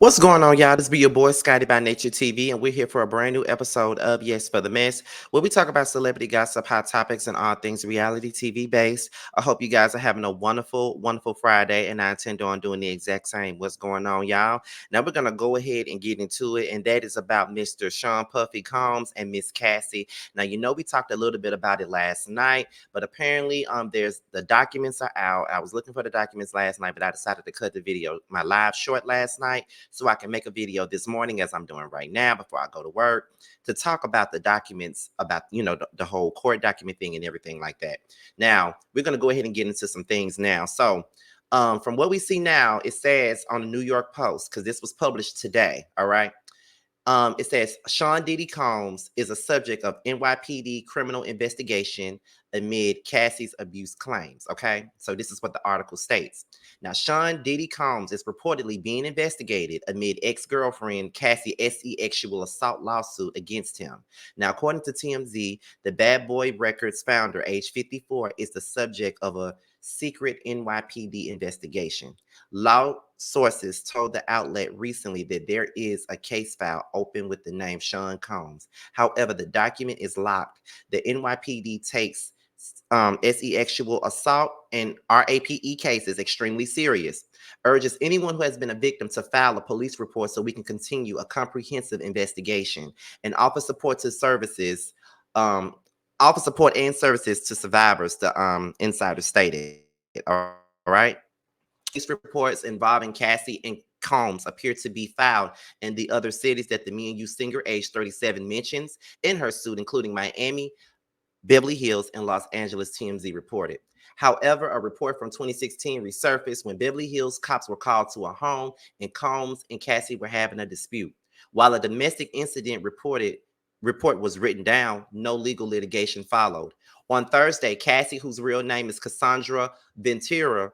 What's going on, y'all? This be your boy Scotty by Nature TV, and we're here for a brand new episode of Yes for the Mess, where we talk about celebrity gossip, hot topics, and all things reality TV based. I hope you guys are having a wonderful, wonderful Friday, and I intend on doing the exact same. What's going on, y'all? Now we're gonna go ahead and get into it, and that is about Mr. Sean Puffy Combs and Miss Cassie. Now you know we talked a little bit about it last night, but apparently there's the documents are out. I was looking for the documents last night, but I decided to cut the video, my live short last night, so I can make a video this morning as I'm doing right now before I go to work to talk about the documents, about, the whole court document thing and everything like that. Now, we're going to go ahead and get into some things now. So, from what we see now, it says on the New York Post, because this was published today, all right? It says Sean Diddy Combs is a subject of NYPD criminal investigation amid Cassie's abuse claims. Okay, so this is what the article states. Now, Sean Diddy Combs is reportedly being investigated amid ex-girlfriend Cassie sexual assault lawsuit against him. Now, according to TMZ, the Bad Boy Records founder, age 54, is the subject of a secret NYPD investigation. Law sources told the outlet recently that there is a case file open with the name Sean Combs. However, the document is locked. The NYPD takes sexual assault and RAPE cases extremely serious. Urges anyone who has been a victim to file a police report so we can continue a comprehensive investigation and offer support to services. Offer support and services to survivors, the insider stated. All right. Police reports involving Cassie and Combs appear to be filed in the other cities that the Me and You singer, age 37, mentions in her suit, including Miami, Beverly Hills, and Los Angeles, TMZ reported. However, a report from 2016 resurfaced when Beverly Hills cops were called to a home and Combs and Cassie were having a dispute. While a domestic incident report was written down, no legal litigation followed. On Thursday, Cassie, whose real name is Cassandra Ventura,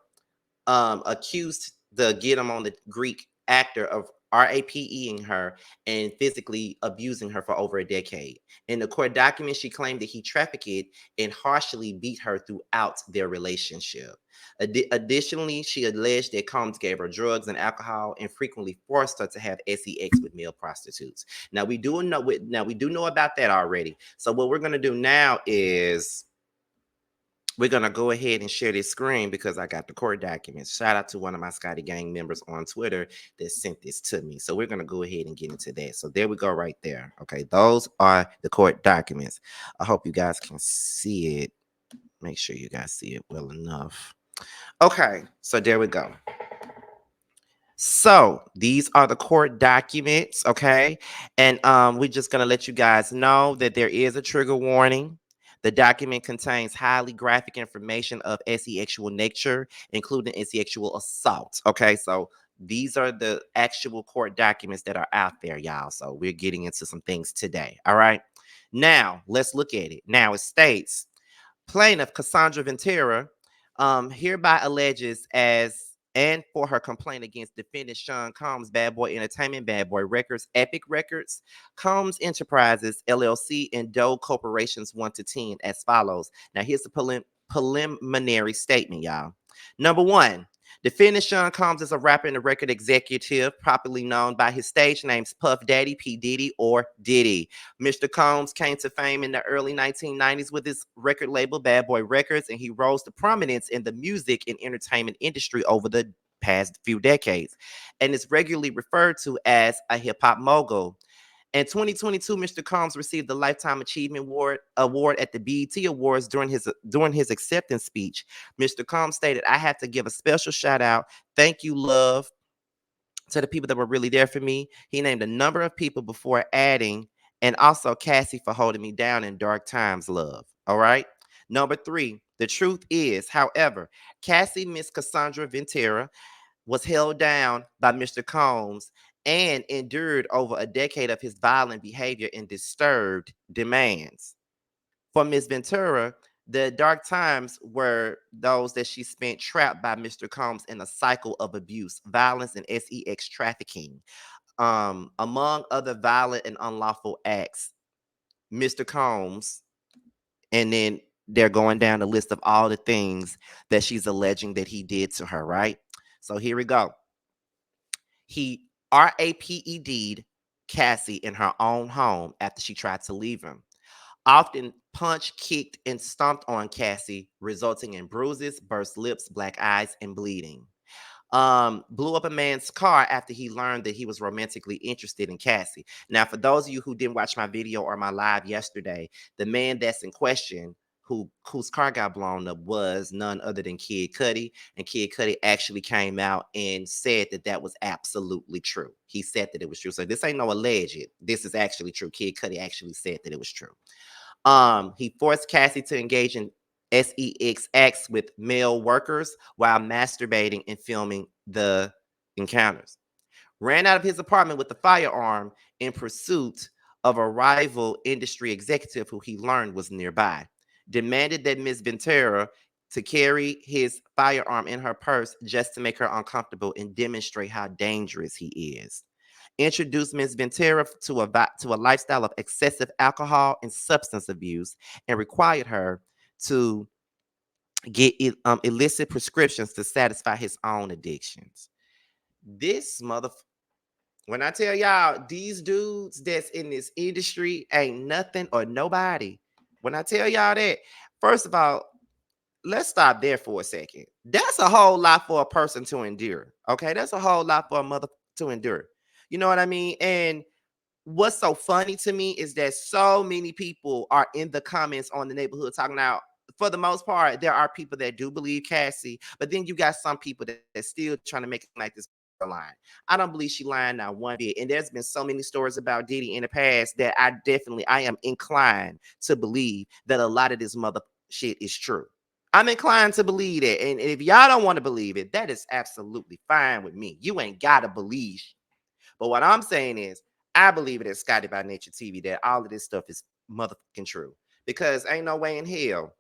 accused the Get 'em on the Greek actor of RAPEing her and physically abusing her for over a decade. In the court document, she claimed that he trafficked and harshly beat her throughout their relationship. Additionally, she alleged that Combs gave her drugs and alcohol and frequently forced her to have sex with male prostitutes. Now we do know about that already. So what we're gonna do now is we're going to go ahead and share this screen because I got the court documents. Shout out to one of my Scotty Gang members on Twitter that sent this to me. So we're going to go ahead and get into that. So there we go right there. Okay, those are the court documents. I hope you guys can see it. Make sure you guys see it well enough. Okay, so there we go. So these are the court documents, okay? And we're just going to let you guys know that there is a trigger warning. The document contains highly graphic information of sexual nature, including sexual assault. Okay, so these are the actual court documents that are out there, y'all. So we're getting into some things today. All right. Now let's look at it. Now it states plaintiff Cassandra Ventura hereby alleges as and for her complaint against defendant Sean Combs, Bad Boy Entertainment, Bad Boy Records, Epic Records, Combs Enterprises, LLC, and Doe Corporations 1 to 10 as follows. Now, here's the preliminary statement, y'all. Number one, defendant Sean Combs is a rapper and a record executive, popularly known by his stage names Puff Daddy, P. Diddy, or Diddy. Mr. Combs came to fame in the early 1990s with his record label Bad Boy Records, and he rose to prominence in the music and entertainment industry over the past few decades, and is regularly referred to as a hip-hop mogul. In 2022, Mr. Combs received the Lifetime Achievement Award at the BET Awards during his acceptance speech. Mr. Combs stated, "I have to give a special shout out, thank you, love, to the people that were really there for me." He named a number of people before adding, "and also Cassie for holding me down in dark times, love." All right. Number three, the truth is, however, Cassie, Miss Cassandra Ventura, was held down by Mr. Combs and endured over a decade of his violent behavior and disturbed demands. For Ms. Ventura, the dark times were those that she spent trapped by Mr. Combs in a cycle of abuse, violence, and sex trafficking, among other violent and unlawful acts. Mr. Combs, and then they're going down the list of all the things that she's alleging that he did to her, right? So here we go. He RAPED'd Cassie in her own home after she tried to leave him. Often punched, kicked, and stomped on Cassie, resulting in bruises, burst lips, black eyes, and bleeding. Blew up a man's car after he learned that he was romantically interested in Cassie. Now, for those of you who didn't watch my video or my live yesterday, the man that's in question, whose car got blown up, was none other than Kid Cudi, and Kid Cudi actually came out and said that that was absolutely true. He said that it was true. So this ain't no alleged. This is actually true. Kid Cudi actually said that it was true. He forced Cassie to engage in sex acts with male workers while masturbating and filming the encounters. Ran out of his apartment with a firearm in pursuit of a rival industry executive who he learned was nearby. Demanded that Ms. Ventura to carry his firearm in her purse just to make her uncomfortable and demonstrate how dangerous he is. Introduced Ms. Ventura to a lifestyle of excessive alcohol and substance abuse and required her to get illicit prescriptions to satisfy his own addictions. This mother, when I tell y'all, these dudes that's in this industry ain't nothing or nobody. When I tell y'all that, first of all, let's stop there for a second. That's a whole lot for a person to endure. Okay, that's a whole lot for a mother to endure. You know what I mean? And what's so funny to me is that so many people are in the comments on the neighborhood talking about, for the most part, there are people that do believe Cassie, but then you got some people that's still trying to make it like this line. I don't believe she lying now one bit. And there's been so many stories about Diddy in the past that I am inclined to believe that a lot of this mother shit is true. I'm inclined to believe that. And if y'all don't want to believe it, that is absolutely fine with me. You ain't got to believe. But what I'm saying is, I believe it is Scotty by Nature TV that all of this stuff is motherfucking true. Because ain't no way in hell.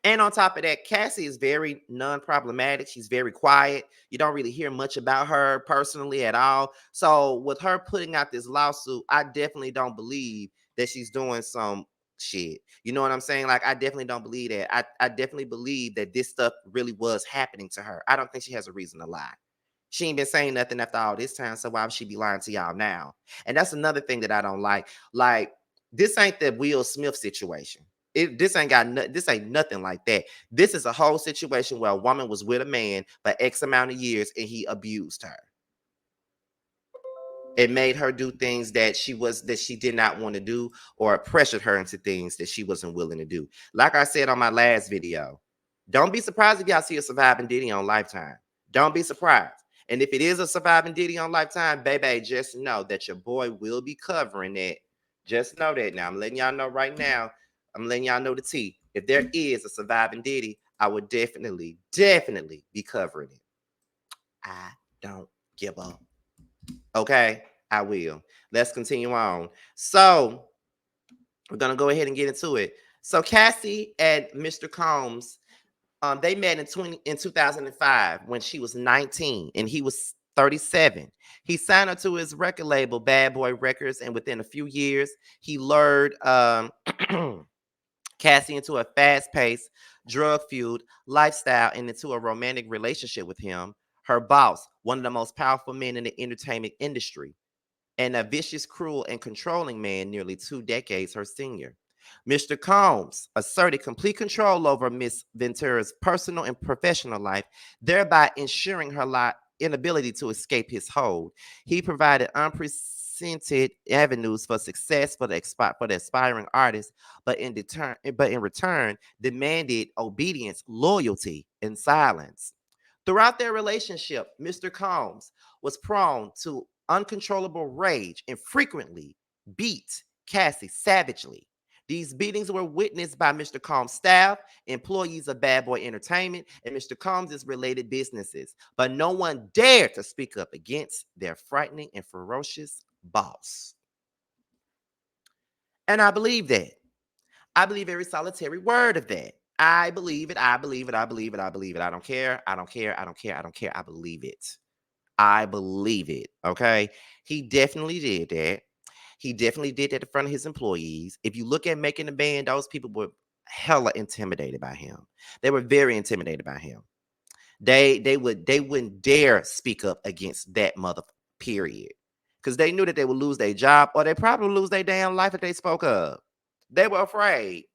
And on top of that, Cassie is very non-problematic. She's very quiet. You don't really hear much about her personally at all. So with her putting out this lawsuit, I definitely don't believe that she's doing some shit. You know what I'm saying? Like, I definitely don't believe that. I definitely believe that this stuff really was happening to her. I don't think she has a reason to lie. She ain't been saying nothing after all this time, so why would she be lying to y'all now? And that's another thing that I don't like. Like, this ain't the Will Smith situation. This ain't nothing like that. This is a whole situation where a woman was with a man for X amount of years and he abused her. It made her do things that she did not want to do, or pressured her into things that she wasn't willing to do. Like I said on my last video, don't be surprised if y'all see a surviving Diddy on Lifetime. Don't be surprised. And if it is a surviving Diddy on Lifetime, baby, just know that your boy will be covering that. Just know that now. I'm letting y'all know right now. I'm letting y'all know the tea. If there is a surviving Diddy, I would definitely be covering it. I don't give up. Okay, I will. Let's continue on. So we're gonna go ahead and get into it. So Cassie and Mr. Combs, they met in 2005 when she was 19 and he was 37. He signed her to his record label, Bad Boy Records, and within a few years, he lured Cassie into a fast-paced, drug-fueled lifestyle and into a romantic relationship with him, her boss, one of the most powerful men in the entertainment industry, and a vicious, cruel, and controlling man nearly 2 decades her senior. Mr. Combs asserted complete control over Miss Ventura's personal and professional life, thereby ensuring her inability to escape his hold. He provided unprecedented avenues for success for the aspiring artist, but in return demanded obedience, loyalty, and silence. Throughout their relationship, Mr. Combs was prone to uncontrollable rage and frequently beat Cassie savagely. These beatings were witnessed by Mr. Combs' staff, employees of Bad Boy Entertainment, and Mr. Combs' related businesses, but no one dared to speak up against their frightening and ferocious boss. And I believe that. I believe every solitary word of that. I believe it. I believe it. I believe it. I believe it. I don't care. I don't care. I don't care. I don't care. I believe it. I believe it. Okay. He definitely did that. He definitely did that in front of his employees. If you look at Making the Band, those people were hella intimidated by him. They were very intimidated by him. They wouldn't dare speak up against that mother. period. Because they knew that they would lose their job or they probably lose their damn life if they spoke up. They were afraid,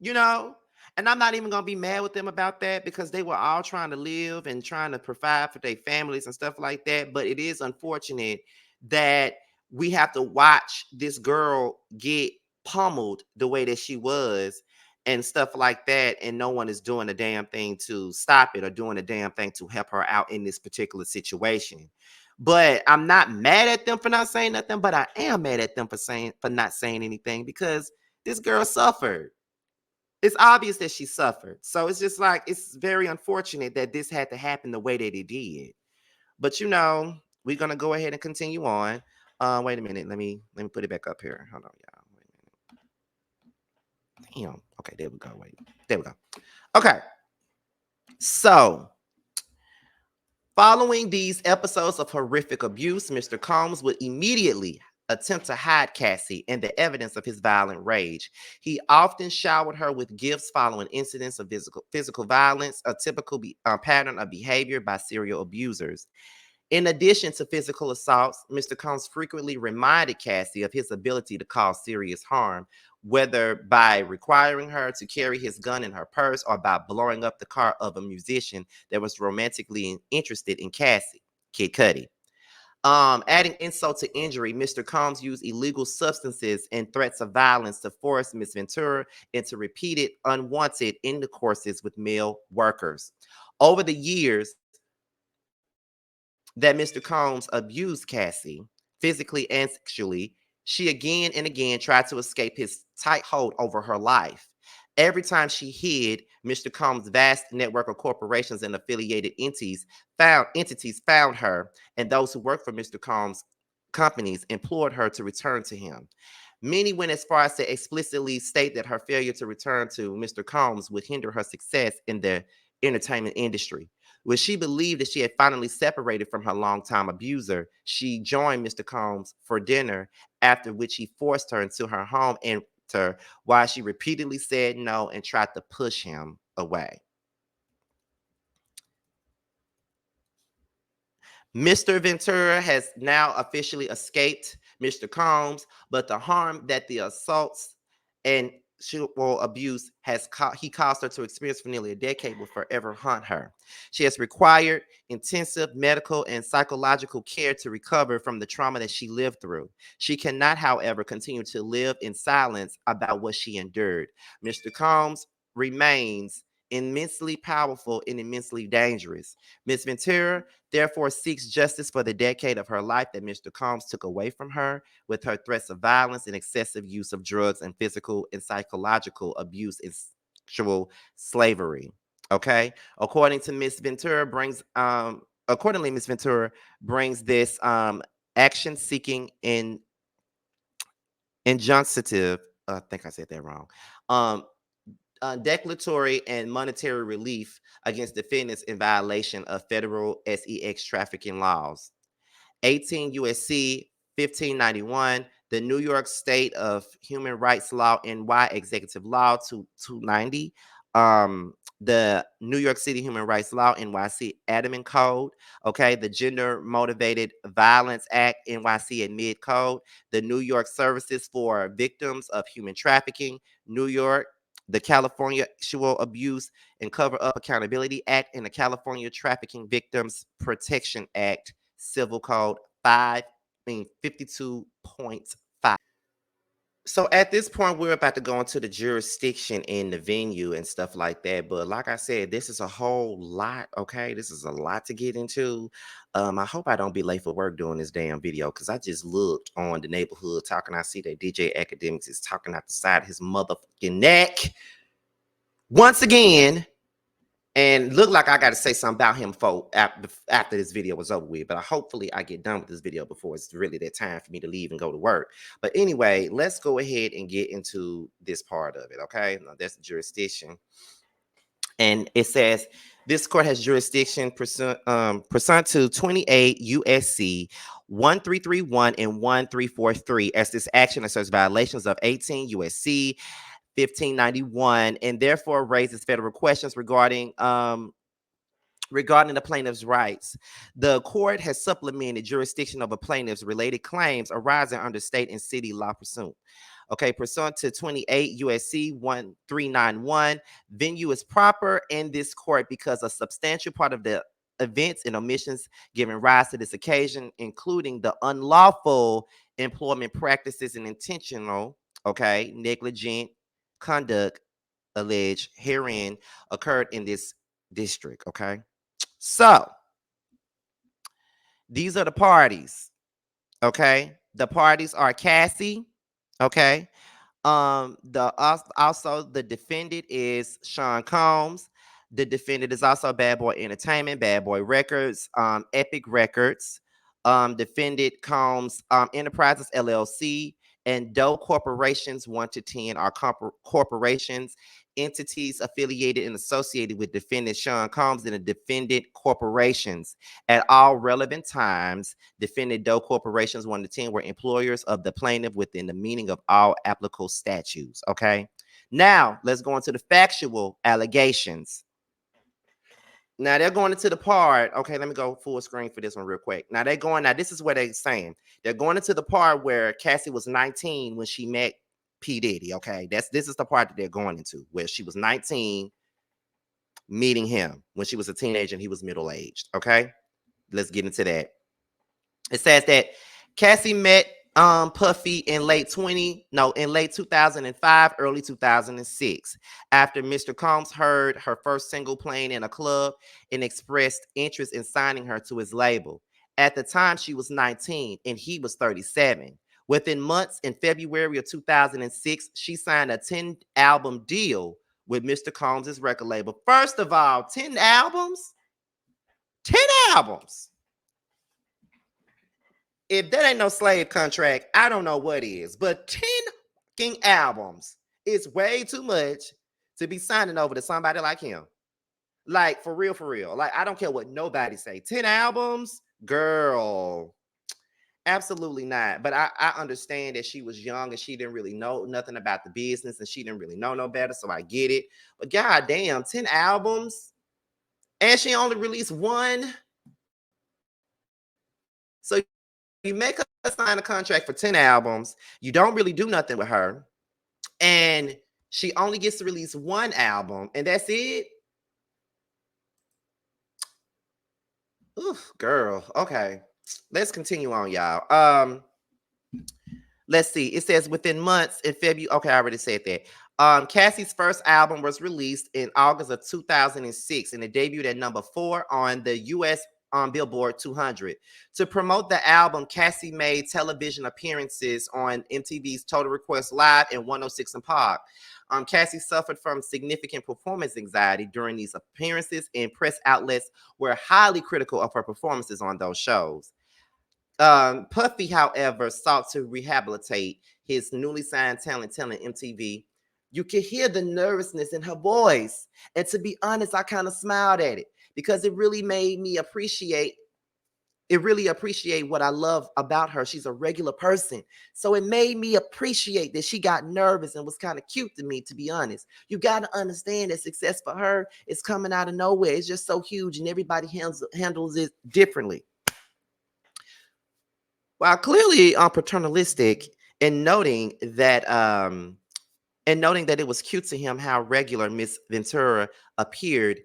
you know? And I'm not even gonna be mad with them about that because they were all trying to live and trying to provide for their families and stuff like that. But it is unfortunate that we have to watch this girl get pummeled the way that she was and stuff like that, and no one is doing a damn thing to stop it or doing a damn thing to help her out in this particular situation. But I'm not mad at them for not saying nothing, but I am mad at them for not saying anything because this girl suffered. It's obvious that she suffered. So it's just like it's very unfortunate that this had to happen the way that it did. But we're gonna go ahead and continue on. Wait a minute. Let me put it back up here. Hold on, y'all. Wait a minute. Damn. Okay, there we go. Wait. There we go. Okay. So following these episodes of horrific abuse, Mr. Combs would immediately attempt to hide Cassie and the evidence of his violent rage. He often showered her with gifts following incidents of physical violence, a typical pattern of behavior by serial abusers. In addition to physical assaults, Mr. Combs frequently reminded Cassie of his ability to cause serious harm, whether by requiring her to carry his gun in her purse or by blowing up the car of a musician that was romantically interested in Cassie, Kid Cudi. Adding insult to injury, Mr. Combs used illegal substances and threats of violence to force Miss Ventura into repeated unwanted intercourses with male workers. Over the years, that Mr. Combs abused Cassie physically and sexually, she again and again tried to escape his tight hold over her life. Every time she hid, Mr. Combs' vast network of corporations and affiliated entities found her, and those who worked for Mr. Combs' companies implored her to return to him. Many went as far as to explicitly state that her failure to return to Mr. Combs would hinder her success in the entertainment industry. When she believed that she had finally separated from her longtime abuser, she joined Mr. Combs for dinner, after which he forced her into her home and her while she repeatedly said no and tried to push him away. Mr. Ventura has now officially escaped Mr. Combs, but the harm that the assaults and sexual abuse he caused her to experience for nearly a decade will forever haunt her. She has required intensive medical and psychological care to recover from the trauma that she lived through. She cannot, however, continue to live in silence about what she endured. Mr. Combs remains immensely powerful and immensely dangerous. Miss Ventura therefore seeks justice for the decade of her life that Mr. Combs took away from her with her threats of violence and excessive use of drugs and physical and psychological abuse and sexual slavery. Okay. Accordingly, Miss Ventura brings this action seeking in injunctive, I think I said that wrong. Um declaratory and monetary relief against defendants in violation of federal sex trafficking laws. 18 USC 1591, the New York State of Human Rights Law, NY Executive Law 290, the New York City Human Rights Law, NYC Admin Code, okay, the Gender Motivated Violence Act, NYC Admit Code, the New York Services for Victims of Human Trafficking, New York, the California Sexual Abuse and Cover Up Accountability Act, and the California Trafficking Victims Protection Act, Civil Code 52.5. So at this point, we're about to go into the jurisdiction and the venue and stuff like that. But like I said, this is a whole lot. Okay, this is a lot to get into. I hope I don't be late for work doing this damn video because I just looked on the neighborhood talking. I see that DJ Academics is talking out the side of his motherfucking neck once again. And look like I got to say something about him after this video was over with. But hopefully I get done with this video before it's really that time for me to leave and go to work. But anyway, let's go ahead and get into this part of it. Okay, now that's the jurisdiction. And it says this court has jurisdiction pursuant to 28 USC 1331 and 1343 as this action asserts violations of 18 USC 1591 and therefore raises federal questions regarding regarding the plaintiff's rights. The court has supplemented jurisdiction over plaintiffs' related claims arising under state and city law pursuant. Okay, pursuant to 28 USC 1391, venue is proper in this court because a substantial part of the events and omissions giving rise to this occasion, including the unlawful employment practices and intentional, okay, negligent conduct alleged herein occurred in this district, okay? So these are the parties. Okay. The parties are Cassie. Okay. Also the defendant is Sean Combs. The defendant is also Bad Boy Entertainment, Bad Boy Records, Epic Records, defendant Combs Enterprises LLC, and Doe Corporations 1 to 10 are corporations, entities affiliated and associated with defendant Sean Combs and the defendant corporations. At all relevant times, defendant Doe Corporations 1 to 10 were employers of the plaintiff within the meaning of all applicable statutes. Okay. Now let's go into the factual allegations. Now they're going into the part. Okay, let me go full screen for this one real quick. Now they're going. Now this is what they're saying. They're going into the part where Cassie was 19 when she met P Diddy. Okay, this is the part that they're going into where she was 19 meeting him when she was a teenager and he was middle aged. Okay, let's get into that. It says that Cassie met Puffy in late 2005, early 2006. After Mr. Combs heard her first single playing in a club and expressed interest in signing her to his label. At the time, she was 19 and he was 37. Within months, in February of 2006, she signed a 10-album deal with Mr. Combs' record label. First of all, 10 albums? 10 albums. If that ain't no slave contract, I don't know what is. But 10 fucking albums is way too much to be signing over to somebody like him. Like, for real, for real. Like, I don't care what nobody say. 10 albums? Girl. Absolutely not. But I understand that she was young and she didn't really know nothing about the business and she didn't really know no better. So I get it. But goddamn, 10 albums? And she only released one. So you make her sign a contract for 10 albums. You don't really do nothing with her. And she only gets to release one album, and that's it. Oof, girl. Okay. Let's continue on, y'all. Let's see. It says within months in February. Okay, I already said that. Cassie's first album was released in August of 2006, and it debuted at number 4 on the U.S. Billboard 200. To promote the album, Cassie made television appearances on MTV's Total Request Live and 106 and Park. Cassie suffered from significant performance anxiety during these appearances, and press outlets were highly critical of her performances on those shows. Puffy, however, sought to rehabilitate his newly signed talent telling MTV, "You can hear the nervousness in her voice." And to be honest, I kind of smiled at it because it really made me appreciate what I love about her. She's a regular person. So it made me appreciate that she got nervous and was kind of cute to me, to be honest. You got to understand that success for her is coming out of nowhere. It's just so huge and everybody handles it differently. While clearly paternalistic in noting that it was cute to him how regular Miss Ventura appeared,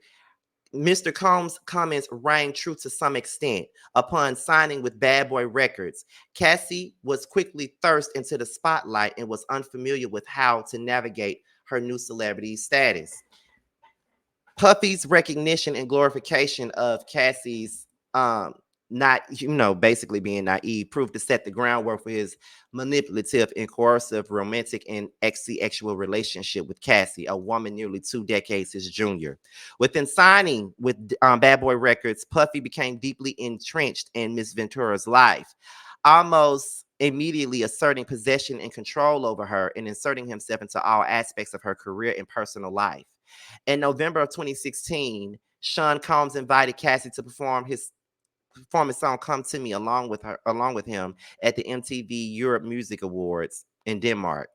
Mr. Combs' comments rang true to some extent. Upon signing with Bad Boy Records, Cassie was quickly thrust into the spotlight and was unfamiliar with how to navigate her new celebrity status. Puffy's recognition and glorification of Cassie's not, basically being naive, proved to set the groundwork for his manipulative and coercive romantic and sexual relationship with Cassie, a woman nearly 2 decades his junior. Within signing with Bad Boy Records, Puffy became deeply entrenched in Miss Ventura's life, almost immediately asserting possession and control over her and inserting himself into all aspects of her career and personal life. In November of 2016, Sean Combs invited Cassie to perform his song "Come to Me" along with him at the MTV Europe Music Awards in Denmark.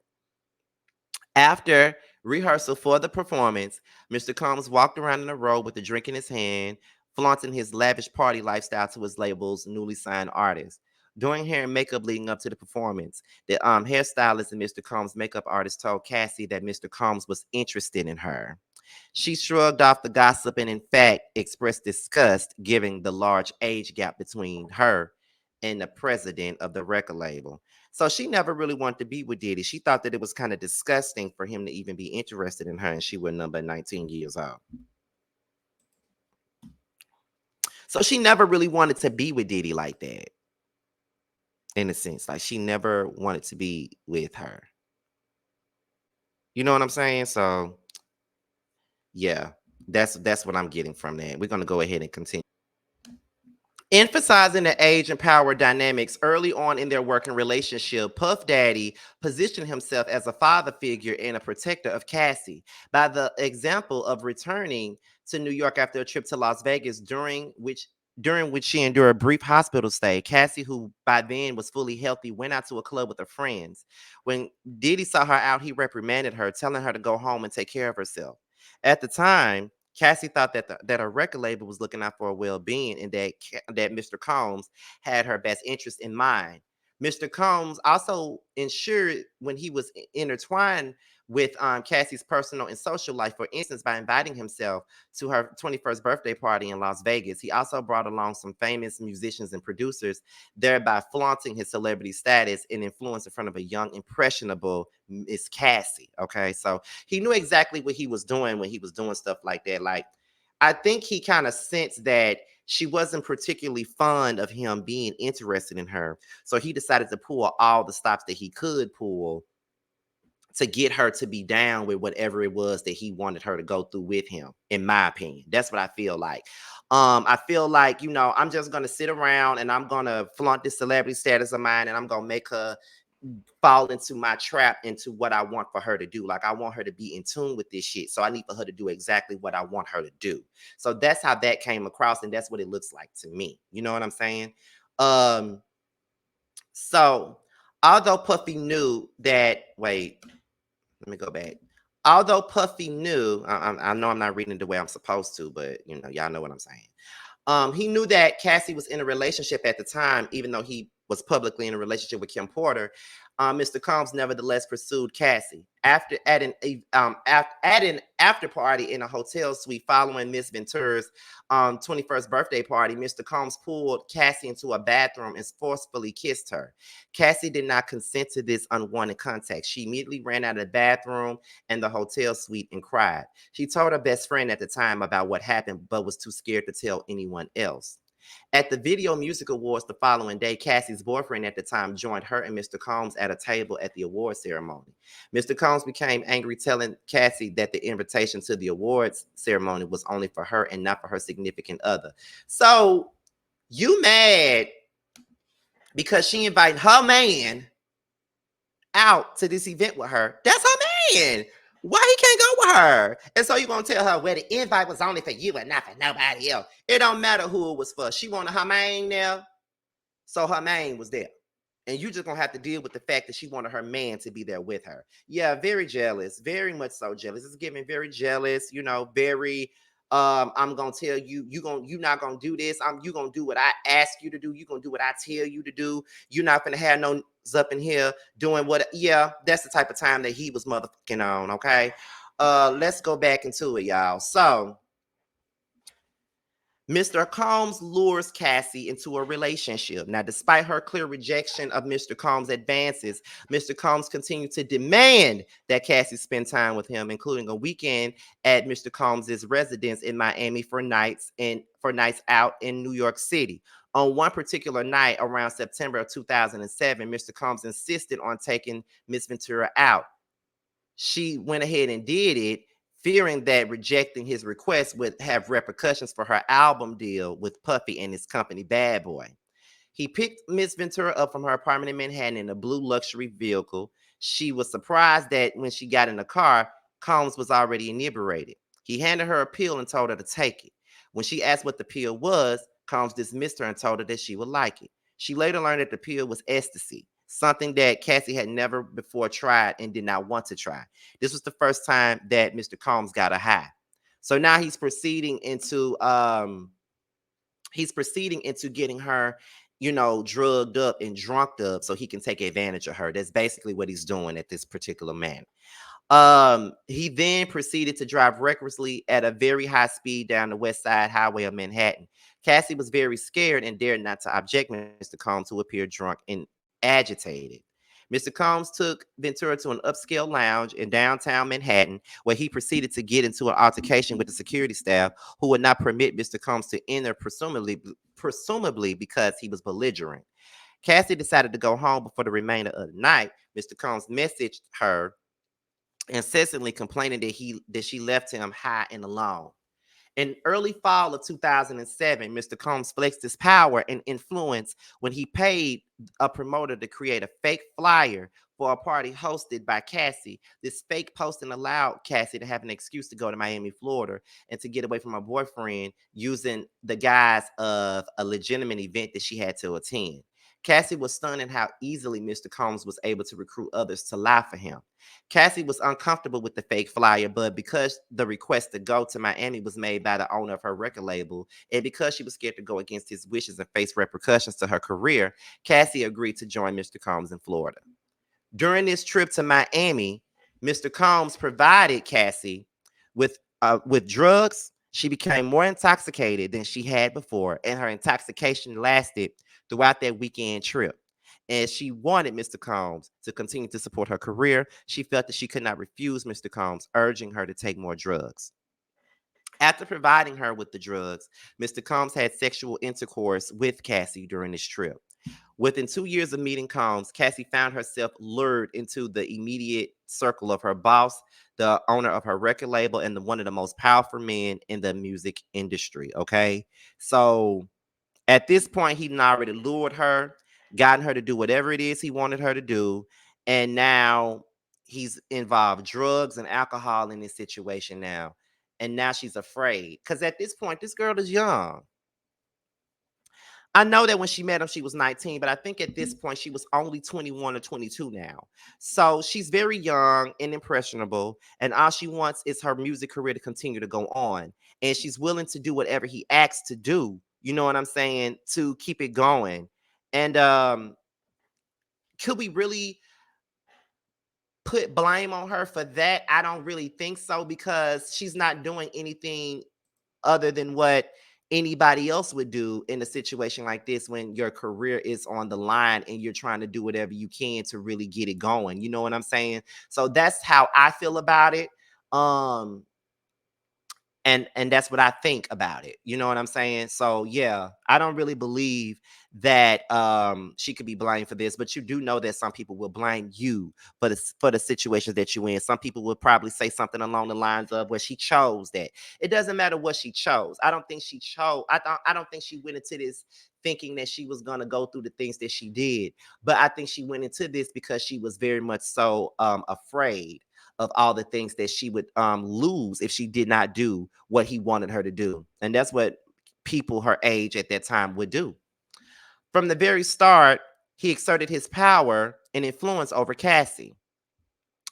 After rehearsal for the performance, Mr. Combs walked around in a row with a drink in his hand flaunting his lavish party lifestyle to his label's newly signed artists. During hair and makeup leading up to the performance, the hairstylist and Mr. Combs' makeup artist told Cassie that Mr. Combs was interested in her. She shrugged off the gossip and, in fact, expressed disgust, given the large age gap between her and the president of the record label. So she never really wanted to be with Diddy. She thought that it was kind of disgusting for him to even be interested in her, and she was number 19 years old. So she never really wanted to be with Diddy like that, in a sense. Like she never wanted to be with her. You know what I'm saying? So yeah, that's what I'm getting from that. We're gonna go ahead and continue. Emphasizing the age and power dynamics early on in their working relationship, Puff Daddy positioned himself as a father figure and a protector of Cassie by the example of returning to New York after a trip to Las Vegas, during which she endured a brief hospital stay. Cassie, who by then was fully healthy, went out to a club with her friends. When Diddy saw her out, he reprimanded her, telling her to go home and take care of herself. At the time, Cassie thought that her record label was looking out for her well-being, and that Mr. Combs had her best interest in mind. Mr. Combs also ensured when he was intertwined with Cassie's personal and social life, for instance, by inviting himself to her 21st birthday party in Las Vegas. He also brought along some famous musicians and producers, thereby flaunting his celebrity status and influence in front of a young, impressionable Miss Cassie. Okay, so he knew exactly what he was doing when he was doing stuff like that. Like, I think he kind of sensed that she wasn't particularly fond of him being interested in her. So he decided to pull all the stops that he could pull to get her to be down with whatever it was that he wanted her to go through with him, in my opinion. That's what I feel like. I feel like, I'm just gonna sit around and I'm gonna flaunt this celebrity status of mine and I'm gonna make her fall into my trap, into what I want for her to do. Like I want her to be in tune with this shit. So I need for her to do exactly what I want her to do. So that's how that came across, and that's what it looks like to me. You know what I'm saying? Um, so although Puffy knew that, wait, let me go back. Although Puffy knew, I know I'm not reading it the way I'm supposed to, but y'all know what I'm saying. He knew that Cassie was in a relationship at the time, even though he was publicly in a relationship with Kim Porter. Mr. Combs nevertheless pursued Cassie after at an after party in a hotel suite following Miss Ventura's 21st birthday party. Mr. Combs pulled Cassie into a bathroom and forcefully kissed her. Cassie did not consent to this unwanted contact. She immediately ran out of the bathroom and the hotel suite and cried. She told her best friend at the time about what happened, but was too scared to tell anyone else. At the Video Music Awards the following day, Cassie's boyfriend at the time joined her and Mr. Combs at a table at the award ceremony. Mr. Combs became angry, telling Cassie that the invitation to the awards ceremony was only for her and not for her significant other. So you mad because she invited her man out to this event with her? That's her man. Why he can't go with her? And so you gonna tell her, well, the invite was only for you and not for nobody else. It don't matter who it was for. She wanted her man there, so her man was there. And you just gonna have to deal with the fact that she wanted her man to be there with her. Yeah, very jealous, very much so jealous. It's giving very jealous, very I'm gonna tell you, you not gonna do this. You gonna do what I ask you to do, you gonna do what I tell you to do. You're not gonna have no up in here doing what. Yeah, that's the type of time that he was motherfucking on. Okay. Let's go back into it, y'all. So Mr. Combs lures Cassie into a relationship. Now, despite her clear rejection of Mr. Combs' advances, Mr. Combs continued to demand that Cassie spend time with him, including a weekend at Mr. Combs' residence in Miami for nights out in New York City. On one particular night around September of 2007, Mr. Combs insisted on taking Miss Ventura out. She went ahead and did it, fearing that rejecting his request would have repercussions for her album deal with Puffy and his company, Bad Boy. He picked Miss Ventura up from her apartment in Manhattan in a blue luxury vehicle. She was surprised that when she got in the car, Combs was already inebriated. He handed her a pill and told her to take it. When she asked what the pill was, Combs dismissed her and told her that she would like it. She later learned that the pill was ecstasy, something that Cassie had never before tried and did not want to try. This was the first time that Mr. Combs got a high. So now he's proceeding into he's proceeding into getting her, drugged up and drunked up so he can take advantage of her. That's basically what he's doing at this particular man. He then proceeded to drive recklessly at a very high speed down the West Side Highway of Manhattan. Cassie was very scared and dared not to object Mr. Combs, who appeared drunk and agitated. Mr. Combs took Ventura to an upscale lounge in downtown Manhattan, where he proceeded to get into an altercation with the security staff, who would not permit Mr. Combs to enter, presumably because he was belligerent. Cassie decided to go home before the remainder of the night. Mr. Combs messaged her incessantly complaining that she left him high and alone. In early fall of 2007, Mr. Combs flexed his power and influence when he paid a promoter to create a fake flyer for a party hosted by Cassie. This fake posting allowed Cassie to have an excuse to go to Miami, Florida, and to get away from her boyfriend using the guise of a legitimate event that she had to attend. Cassie was stunned at how easily Mr. Combs was able to recruit others to lie for him. Cassie was uncomfortable with the fake flyer, but because the request to go to Miami was made by the owner of her record label, and because she was scared to go against his wishes and face repercussions to her career, Cassie agreed to join Mr. Combs in Florida. During this trip to Miami, Mr. Combs provided Cassie with drugs. She became more intoxicated than she had before, and her intoxication lasted throughout that weekend trip. And she wanted Mr. Combs to continue to support her career. She felt that she could not refuse Mr. Combs, urging her to take more drugs. After providing her with the drugs, Mr. Combs had sexual intercourse with Cassie during this trip. Within 2 years of meeting Combs, Cassie found herself lured into the immediate circle of her boss, the owner of her record label, and one of the most powerful men in the music industry. Okay. So at this point, he'd already lured her, gotten her to do whatever it is he wanted her to do. And now he's involved drugs and alcohol in this situation now. And now she's afraid. Because at this point, this girl is young. I know that when she met him, she was 19, but I think at this point she was only 21 or 22 now. So she's very young and impressionable, and all she wants is her music career to continue to go on. And she's willing to do whatever he asks to do, you know what I'm saying, to keep it going. And could we really put blame on her for that? I don't really think so, because she's not doing anything other than what anybody else would do in a situation like this, when your career is on the line and you're trying to do whatever you can to really get it going. You know what I'm saying? So that's how I feel about it. Um and that's what I think about it. You know what I'm saying? So yeah, I don't really believe that she could be blamed for this, but you do know that some people will blame you for the situations that you in. Some people will probably say something along the lines of, well, she chose that. It doesn't matter what she chose. I don't think she chose. I don't think she went into this thinking that she was going to go through the things that she did. But I think she went into this because she was very much so afraid of all the things that she would lose if she did not do what he wanted her to do. And that's what people her age at that time would do. From the very start, he exerted his power and influence over Cassie.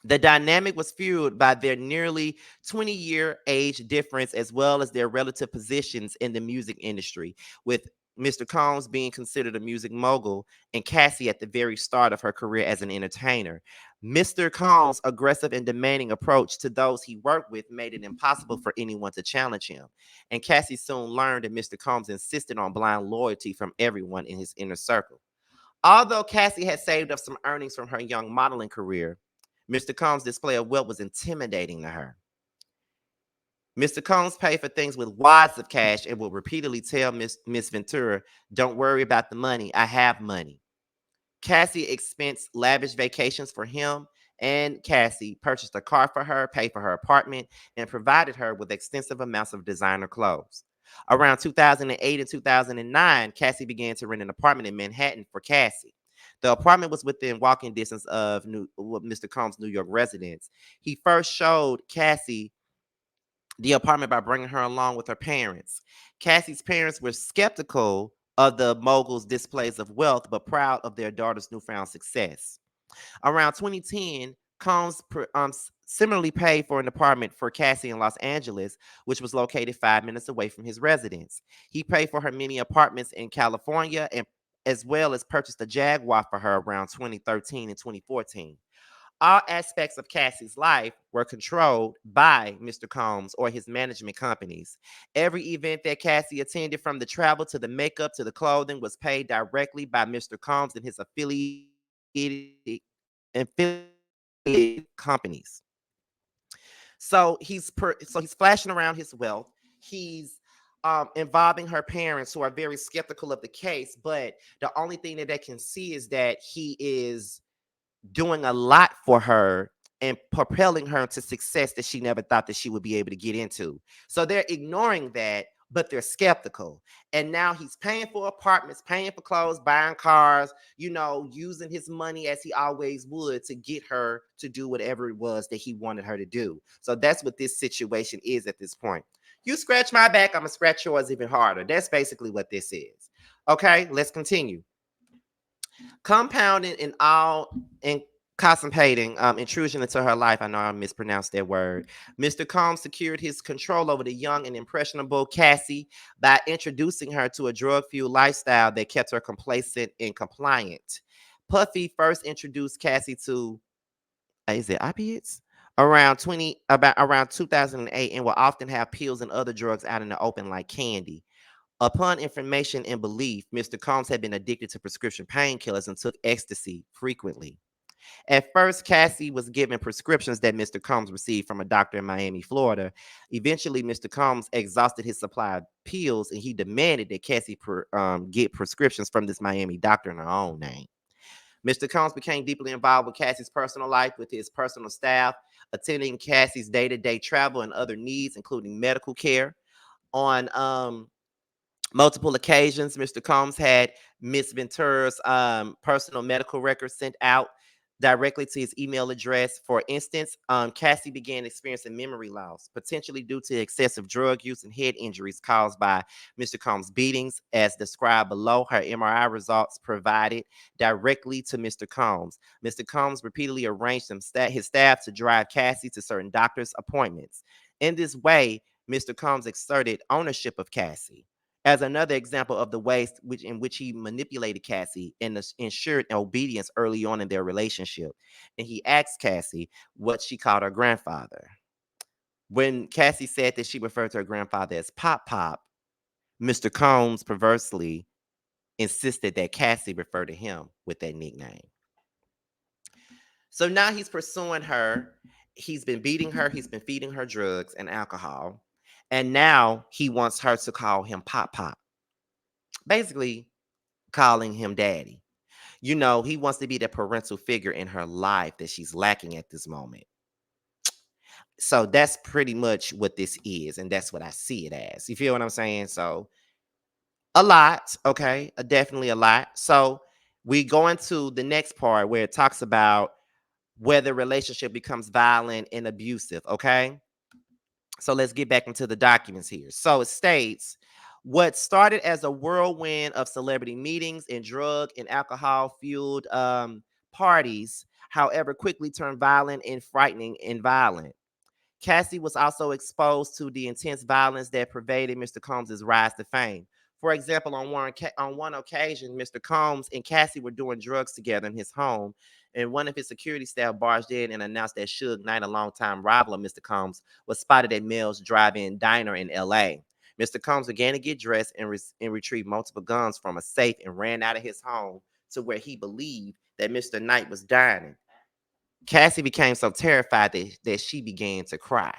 The dynamic was fueled by their nearly 20-year age difference, as well as their relative positions in the music industry, with Mr. Combs being considered a music mogul and Cassie at the very start of her career as an entertainer. Mr. Combs' aggressive and demanding approach to those he worked with made it impossible for anyone to challenge him. And Cassie soon learned that Mr. Combs insisted on blind loyalty from everyone in his inner circle. Although Cassie had saved up some earnings from her young modeling career, Mr. Combs' display of wealth was intimidating to her. Mr. Combs paid for things with wads of cash and would repeatedly tell Miss Ventura, "Don't worry about the money. I have money." Cassie expensed lavish vacations for him, and Cassie purchased a car for her, paid for her apartment, and provided her with extensive amounts of designer clothes. Around 2008 and 2009, Cassie began to rent an apartment in Manhattan for Cassie. The apartment was within walking distance of Mr. Combs' New York residence. He first showed Cassie the apartment by bringing her along with her parents. Cassie's parents were skeptical of the mogul's displays of wealth, but proud of their daughter's newfound success. Around 2010, Combs similarly paid for an apartment for Cassie in Los Angeles, which was located 5 minutes away from his residence. He paid for her many apartments in California and as well as purchased a Jaguar for her around 2013 and 2014. All aspects of Cassie's life were controlled by Mr. Combs or his management companies. Every event that Cassie attended, from the travel to the makeup to the clothing, was paid directly by Mr. Combs and his affiliated companies. So he's flashing around his wealth. He's involving her parents, who are very skeptical of the case, but the only thing that they can see is that he is doing a lot for her and propelling her into success that she never thought that she would be able to get into. So they're ignoring that, but they're skeptical. And now he's paying for apartments, paying for clothes, buying cars, using his money as he always would to get her to do whatever it was that he wanted her to do. So that's what this situation is at this point. You scratch my back, I'm gonna scratch yours even harder. That's basically what this is. Okay, let's continue. Compounding and all and contemplating intrusion into her life. I know I mispronounced that word. Mr. Combs secured his control over the young and impressionable Cassie by introducing her to a drug-fueled lifestyle that kept her complacent and compliant. Puffy first introduced Cassie to is it opiates? Around 2008, and will often have pills and other drugs out in the open like candy. Upon information and belief, Mr. Combs had been addicted to prescription painkillers and took ecstasy frequently. At first, Cassie was given prescriptions that Mr. Combs received from a doctor in Miami, Florida. Eventually, Mr. Combs exhausted his supply of pills and he demanded that Cassie get prescriptions from this Miami doctor in her own name. Mr. Combs became deeply involved with Cassie's personal life, with his personal staff, attending Cassie's day to day travel and other needs, including medical care. On multiple occasions, Mr. Combs had Miss Ventura's personal medical records sent out directly to his email address. For instance, Cassie began experiencing memory loss, potentially due to excessive drug use and head injuries caused by Mr. Combs' beatings, as described below. Her MRI results provided directly to Mr. Combs. Mr. Combs repeatedly arranged his staff to drive Cassie to certain doctor's appointments. In this way, Mr. Combs exerted ownership of Cassie. As another example of the ways in which he manipulated Cassie and ensured obedience early on in their relationship. And he asked Cassie what she called her grandfather. When Cassie said that she referred to her grandfather as Pop Pop, Mr. Combs perversely insisted that Cassie refer to him with that nickname. So now he's pursuing her. He's been beating her. He's been feeding her drugs and alcohol. And now he wants her to call him Pop Pop. Basically, calling him daddy. He wants to be the parental figure in her life that she's lacking at this moment. So that's pretty much what this is. And that's what I see it as. You feel what I'm saying? So a lot. Okay. Definitely a lot. So we go into the next part where it talks about whether relationship becomes violent and abusive. Okay. So let's get back into the documents here. So it states what started as a whirlwind of celebrity meetings and drug and alcohol fueled parties, however, quickly turned violent and frightening and violent. Cassie was also exposed to the intense violence that pervaded Mr. Combs' rise to fame. For example, on one occasion, Mr. Combs and Cassie were doing drugs together in his home, and one of his security staff barged in and announced that Suge Knight, a longtime rival of Mr. Combs, was spotted at Mel's Drive-In Diner in L.A. Mr. Combs began to get dressed and retrieve multiple guns from a safe and ran out of his home to where he believed that Mr. Knight was dining. Cassie became so terrified that she began to cry.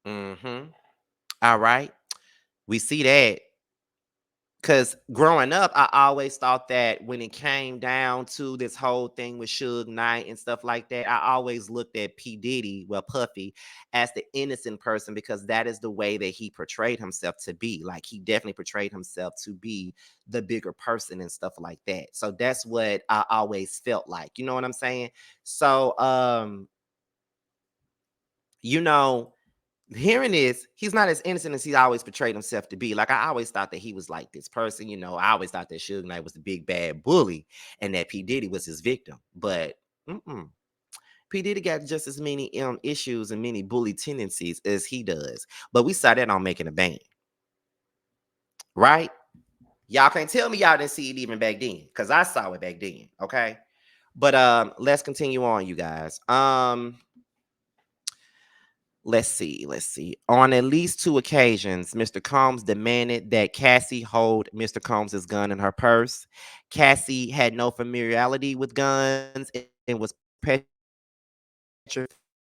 Mm-hmm. All right. We see that because growing up, I always thought that when it came down to this whole thing with Suge Knight and stuff like that, I always looked at P. Diddy, well, Puffy, as the innocent person because that is the way that he portrayed himself to be. Like he definitely portrayed himself to be the bigger person and stuff like that. So that's what I always felt like. You know what I'm saying? So, you know, hearing this, he's not as innocent as he always portrayed himself to be. Like I always thought that he was like this person, I always thought that Suge Knight was the big bad bully and that P. Diddy was his victim. But P. Diddy got just as many issues and many bully tendencies as he does. But we saw that on Making a Band, right? Y'all can't tell me y'all didn't see it even back then, because I saw it back then. Okay. But let's continue on, you guys. Let's see. On at least two occasions, Mr. Combs demanded that Cassie hold Mr. Combs's gun in her purse. Cassie had no familiarity with guns and was petrified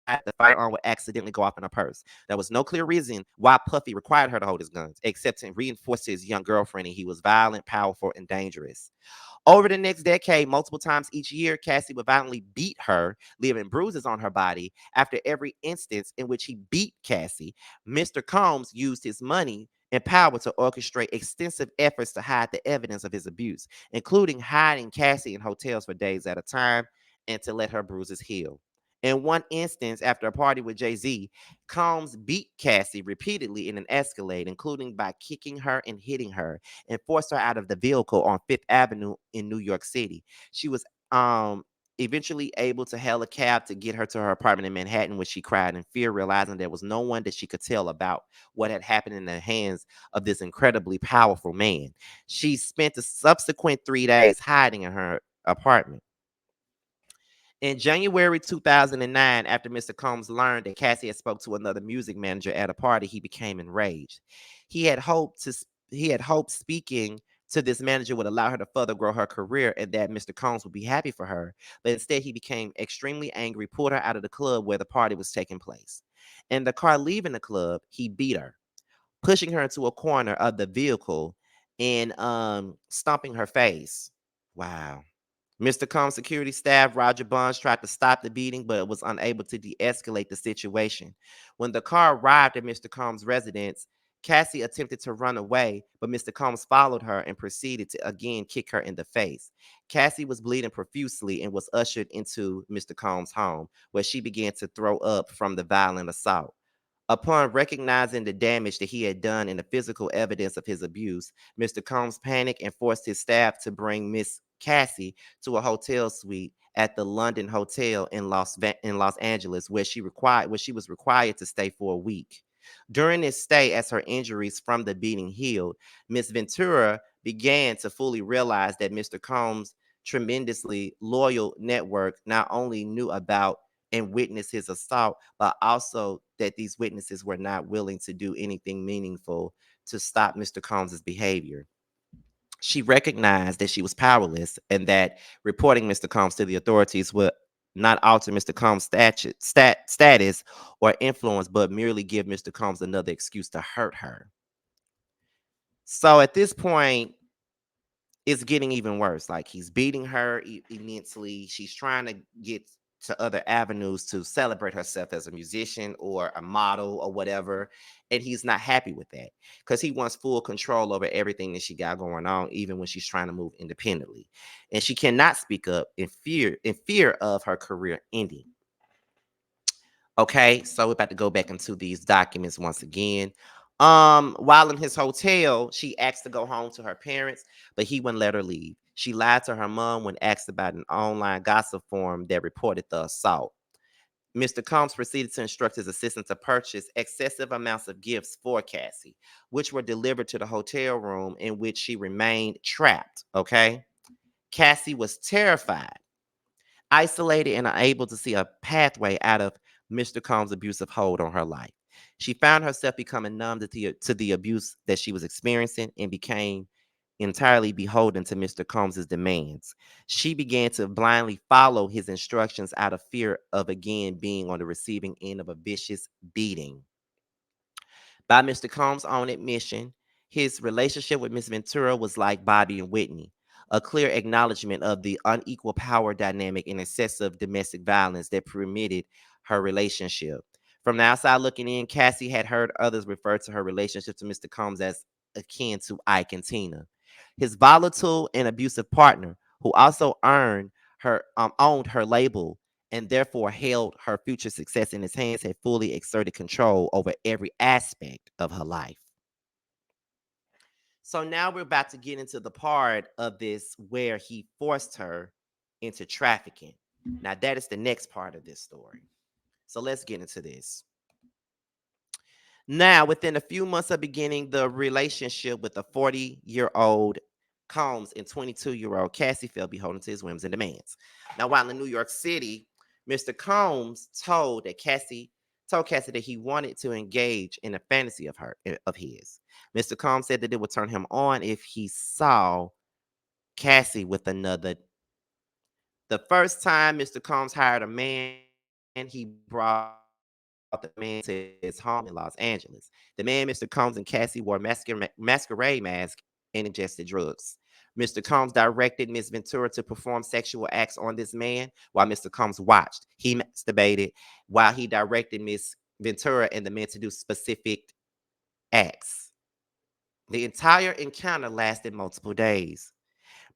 the firearm would accidentally go off in her purse. There was no clear reason why Puffy required her to hold his guns, except to reinforce his young girlfriend, and he was violent, powerful, and dangerous. Over the next decade, multiple times each year, Cassie would violently beat her, leaving bruises on her body. After every instance in which he beat Cassie, Mr. Combs used his money and power to orchestrate extensive efforts to hide the evidence of his abuse, including hiding Cassie in hotels for days at a time and to let her bruises heal. In one instance, after a party with Jay-Z, Combs beat Cassie repeatedly in an Escalade, including by kicking her and hitting her, and forced her out of the vehicle on Fifth Avenue in New York City. She was eventually able to hail a cab to get her to her apartment in Manhattan, where she cried in fear, realizing there was no one that she could tell about what had happened in the hands of this incredibly powerful man. She spent the subsequent 3 days hiding in her apartment. In January 2009, after Mr. Combs learned that Cassie had spoke to another music manager at a party, he became enraged. He had hoped to he had hoped speaking to this manager would allow her to further grow her career and that Mr. Combs would be happy for her. But instead, he became extremely angry, pulled her out of the club where the party was taking place. In the car leaving the club, he beat her, pushing her into a corner of the vehicle and stomping her face. Wow. Mr. Combs' security staff, Roger Bonds, tried to stop the beating, but was unable to de escalate the situation. When the car arrived at Mr. Combs' residence, Cassie attempted to run away, but Mr. Combs followed her and proceeded to again kick her in the face. Cassie was bleeding profusely and was ushered into Mr. Combs' home, where she began to throw up from the violent assault. Upon recognizing the damage that he had done and the physical evidence of his abuse, Mr. Combs panicked and forced his staff to bring Miss Cassie to a hotel suite at the London Hotel in Los Angeles, where she was required to stay for a week. During this stay, as her injuries from the beating healed, Miss Ventura began to fully realize that Mr. Combs' tremendously loyal network not only knew about and witnessed his assault, but also that these witnesses were not willing to do anything meaningful to stop Mr. Combs's behavior. She recognized that she was powerless and that reporting Mr. Combs to the authorities would not alter Mr. Combs' status or influence, but merely give Mr. Combs another excuse to hurt her. So at this point, it's getting even worse. Like, he's beating her immensely. She's trying to get to other avenues to celebrate herself as a musician or a model or whatever. And he's not happy with that because he wants full control over everything that she got going on, even when she's trying to move independently. And she cannot speak up in fear of her career ending. Okay, so we're about to go back into these documents once again. While in his hotel, she asked to go home to her parents, but he wouldn't let her leave. She lied to her mom when asked about an online gossip forum that reported the assault. Mr. Combs proceeded to instruct his assistant to purchase excessive amounts of gifts for Cassie, which were delivered to the hotel room in which she remained trapped. Okay. Cassie was terrified, isolated, and unable to see a pathway out of Mr. Combs' abusive hold on her life. She found herself becoming numb to the abuse that she was experiencing and became entirely beholden to Mr. Combs' demands. She began to blindly follow his instructions out of fear of again being on the receiving end of a vicious beating. By Mr. Combs' own admission, his relationship with Miss Ventura was like Bobby and Whitney, a clear acknowledgement of the unequal power dynamic and excessive domestic violence that permitted her relationship. From the outside looking in, Cassie had heard others refer to her relationship to Mr. Combs as akin to Ike and Tina. His volatile and abusive partner, who also owned her label and therefore held her future success in his hands, had fully exerted control over every aspect of her life. So now we're about to get into the part of this where he forced her into trafficking. Now, that is the next part of this story. So let's get into this. Now, within a few months of beginning the relationship with the 40-year-old Combs and 22-year-old Cassie fell beholden to his whims and demands. Now, while in New York City, Mr. Combs told Cassie that he wanted to engage in a fantasy of his. Mr. Combs said that it would turn him on if he saw Cassie with another. The first time Mr. Combs hired a man, he brought the man to his home in Los Angeles. The man, Mr. Combs, and Cassie wore masquerade mask and ingested drugs. Mr. Combs directed Miss Ventura to perform sexual acts on this man while Mr. Combs watched. He masturbated while he directed Miss Ventura and the men to do specific acts. The entire encounter lasted multiple days.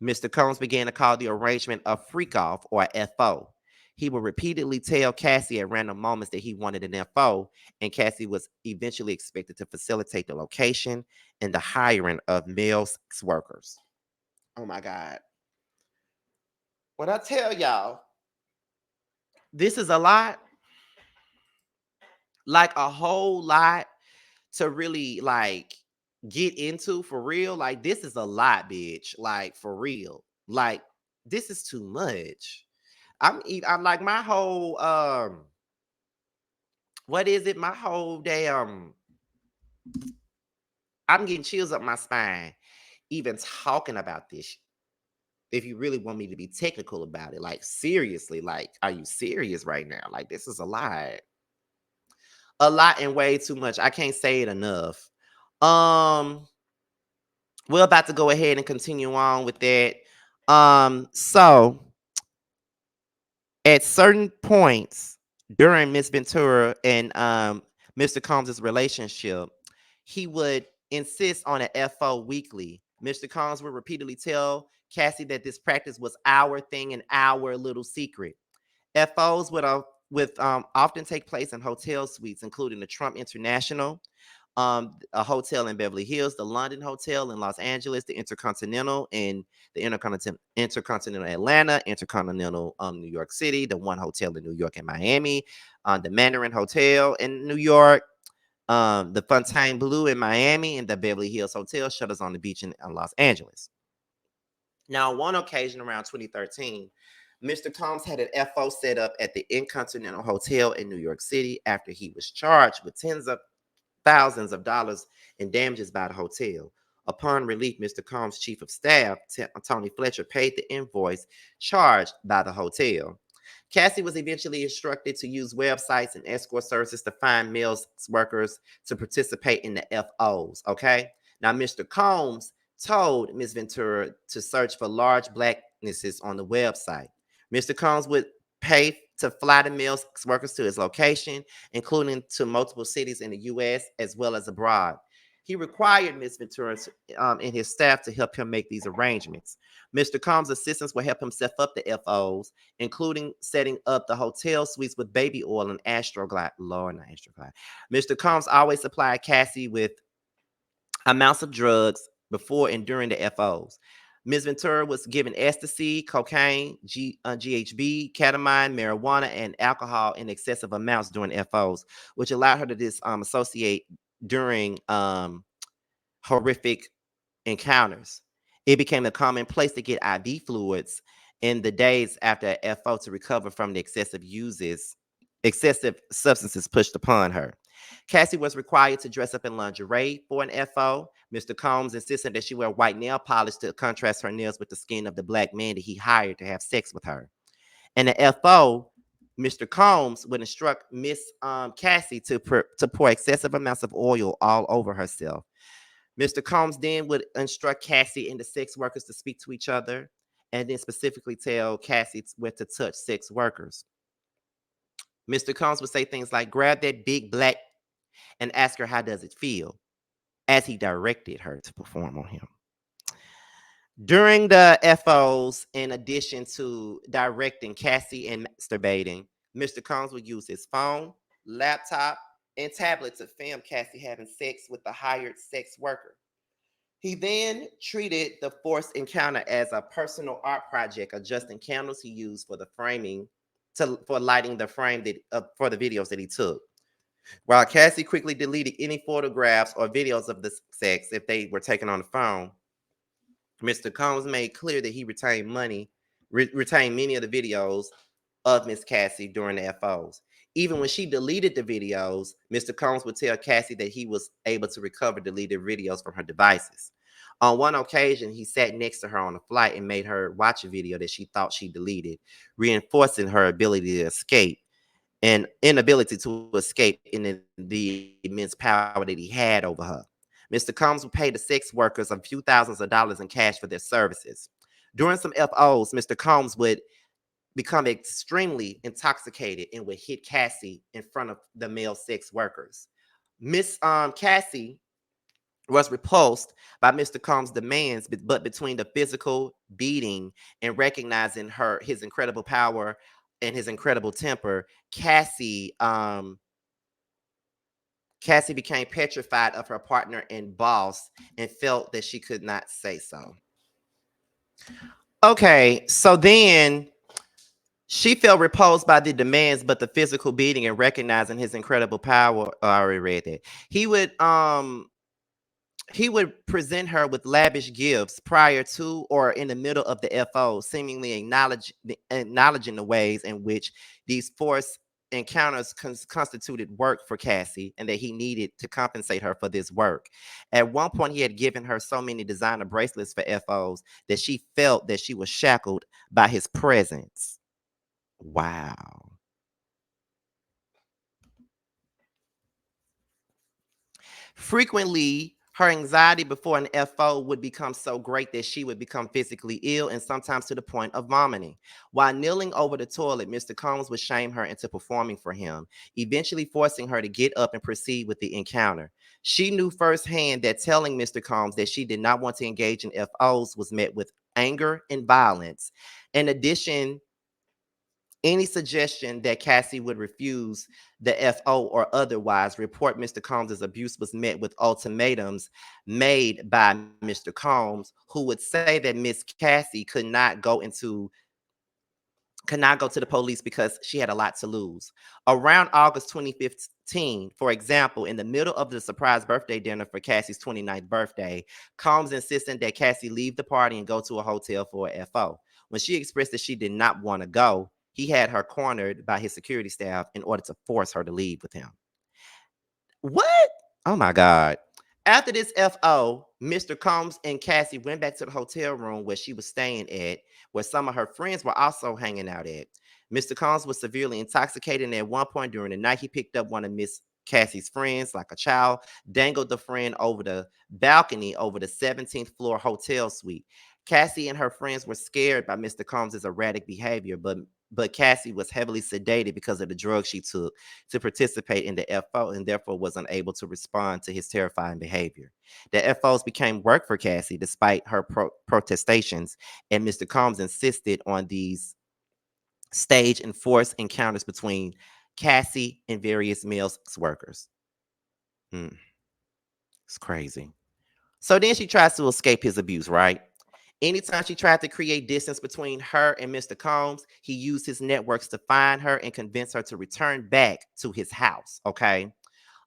Mr. Combs began to call the arrangement a freak off or a FO. He would repeatedly tell Cassie at random moments that he wanted an FO, and Cassie was eventually expected to facilitate the location and the hiring of male sex workers. Oh my God. When I tell y'all, this is a lot, like a whole lot to really like get into for real. Like, this is a lot, bitch. Like, for real. Like, this is too much. I'm like my whole what is it? My whole damn I'm getting chills up my spine even talking about this. If you really want me to be technical about it, like seriously, like are you serious right now? Like this is a lot. A lot and way too much. I can't say it enough. Um we're about to go ahead and continue on with that. So at certain points during Miss Ventura and Mr. Combs' relationship, he would insist on an FO weekly. Mr. Combs would repeatedly tell Cassie that this practice was our thing and our little secret. FOs would often take place in hotel suites, including the Trump International, a hotel in Beverly Hills, the London Hotel in Los Angeles, the Intercontinental in the Intercontinental Atlanta, Intercontinental New York City, the one hotel in New York and Miami, the Mandarin Hotel in New York, the Fontaine Blue in Miami, and the Beverly Hills Hotel shutters on the beach in Los Angeles. Now, on one occasion around 2013, Mr. Combs had an FO set up at the Intercontinental Hotel in New York City after he was charged with tens of thousands of dollars in damages by the hotel. Upon relief, Mr. Combs' chief of staff, Tony Fletcher, paid the invoice charged by the hotel. Cassie was eventually instructed to use websites and escort services to find male workers to participate in the FOs. Okay. Now, Mr. Combs told Ms. Ventura to search for large blacknesses on the website. Mr. Combs would pay to fly the male workers to his location, including to multiple cities in the U.S. as well as abroad. He required Ms. Ventura and his staff to help him make these arrangements. Mr. Combs' assistants would help him set up the FOs, including setting up the hotel suites with baby oil and astroglide. Lord, not astroglide. Mr. Combs always supplied Cassie with amounts of drugs before and during the FOs. Ms. Ventura was given ecstasy, cocaine, GHB, ketamine, marijuana, and alcohol in excessive amounts during FOs, which allowed her to associate during horrific encounters. It became a common place to get IV fluids in the days after FO to recover from the excessive substances pushed upon her. Cassie was required to dress up in lingerie for an FO. Mr. Combs insisted that she wear white nail polish to contrast her nails with the skin of the black man that he hired to have sex with her. And the FO, Mr. Combs would instruct Miss Cassie to pour excessive amounts of oil all over herself. Mr. Combs then would instruct Cassie and the sex workers to speak to each other and then specifically tell Cassie where to touch sex workers. Mr. Combs would say things like, grab that big black and ask her how does it feel, as he directed her to perform on him. During the FOs, in addition to directing Cassie and masturbating, Mr. Combs would use his phone, laptop, and tablet to film Cassie having sex with the hired sex worker. He then treated the forced encounter as a personal art project, adjusting candles he used for the framing for lighting the frame that for the videos that he took. While Cassie quickly deleted any photographs or videos of the sex if they were taken on the phone, Mr. Combs made clear that he retained many of the videos of Miss Cassie during the FOs. Even when she deleted the videos, Mr. Combs would tell Cassie that he was able to recover deleted videos from her devices. On one occasion, he sat next to her on a flight and made her watch a video that she thought she deleted, reinforcing her ability to escape and inability to escape in the immense power that he had over her. Mr. Combs would pay the sex workers a few thousands of dollars in cash for their services. During some FOs, Mr. Combs would become extremely intoxicated and would hit Cassie in front of the male sex workers. Miss Cassie was repulsed by Mr. Combs' demands, but between the physical beating and recognizing his incredible power and his incredible temper, Cassie became petrified of her partner and boss and felt that she could not say so. Okay, so then she felt repulsed by the demands, but the physical beating and recognizing his incredible power. I already read that. He would present her with lavish gifts prior to or in the middle of the FO, seemingly acknowledging the ways in which these forced encounters constituted work for Cassie and that he needed to compensate her for this work. At one point, he had given her so many designer bracelets for FOs that she felt that she was shackled by his presence. Wow. Frequently, her anxiety before an FO would become so great that she would become physically ill and sometimes to the point of vomiting. While kneeling over the toilet, Mr. Combs would shame her into performing for him, eventually forcing her to get up and proceed with the encounter. She knew firsthand that telling Mr. Combs that she did not want to engage in FOs was met with anger and violence. In addition, any suggestion that Cassie would refuse the FO or otherwise report Mr. Combs' abuse was met with ultimatums made by Mr. Combs, who would say that Miss Cassie could not go to the police because she had a lot to lose. Around August 2015, for example, in the middle of the surprise birthday dinner for Cassie's 29th birthday, Combs insisted that Cassie leave the party and go to a hotel for a FO. When she expressed that she did not want to go, he had her cornered by his security staff in order to force her to leave with him. What? Oh my God. After this FO, Mr. Combs and Cassie went back to the hotel room where she was staying at, where some of her friends were also hanging out at. Mr. Combs was severely intoxicated, and at one point during the night, he picked up one of Miss Cassie's friends like a child, dangled the friend over the balcony over the 17th floor hotel suite. Cassie and her friends were scared by Mr. Combs' erratic behavior, but Cassie was heavily sedated because of the drugs she took to participate in the FO and therefore was unable to respond to his terrifying behavior. The FOs became work for Cassie despite her protestations, and Mr. Combs insisted on these stage and forced encounters between Cassie and various male sex workers. Hmm, it's crazy. So then she tries to escape his abuse, right? Anytime she tried to create distance between her and Mr. Combs, he used his networks to find her and convince her to return back to his house. Okay.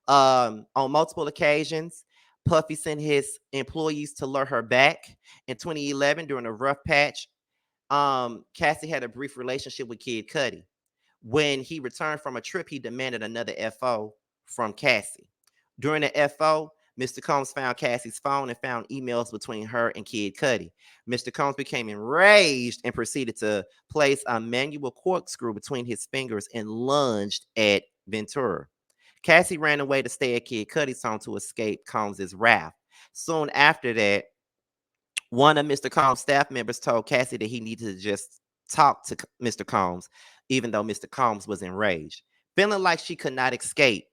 On multiple occasions, Puffy sent his employees to lure her back. In 2011, during a rough patch, Cassie had a brief relationship with Kid Cudi. When he returned from a trip, he demanded another FO from Cassie. During the FO, Mr. Combs found Cassie's phone and found emails between her and Kid Cudi. Mr. Combs became enraged and proceeded to place a manual corkscrew between his fingers and lunged at Ventura. Cassie ran away to stay at Kid Cudi's home to escape Combs' wrath. Soon after that, one of Mr. Combs' staff members told Cassie that he needed to just talk to Mr. Combs, even though Mr. Combs was enraged. Feeling like she could not escape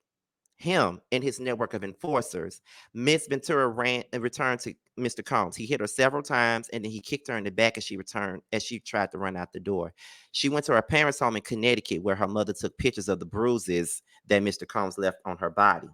him and his network of enforcers, Miss Ventura ran and returned to Mr. Combs. He hit her several times and then he kicked her in the back as she tried to run out the door. She went to her parents' home in Connecticut where her mother took pictures of the bruises that Mr. Combs left on her body.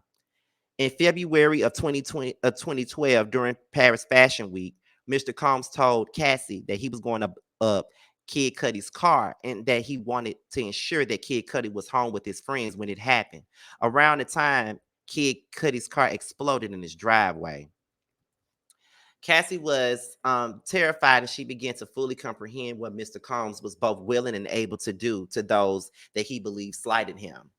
In February of 2012, during Paris Fashion Week, Mr. Combs told Cassie that he was going to Kid Cudi's car and that he wanted to ensure that Kid Cudi was home with his friends when it happened. Around the time Kid Cudi's car exploded in his driveway, Cassie was terrified and she began to fully comprehend what Mr. Combs was both willing and able to do to those that he believed slighted him.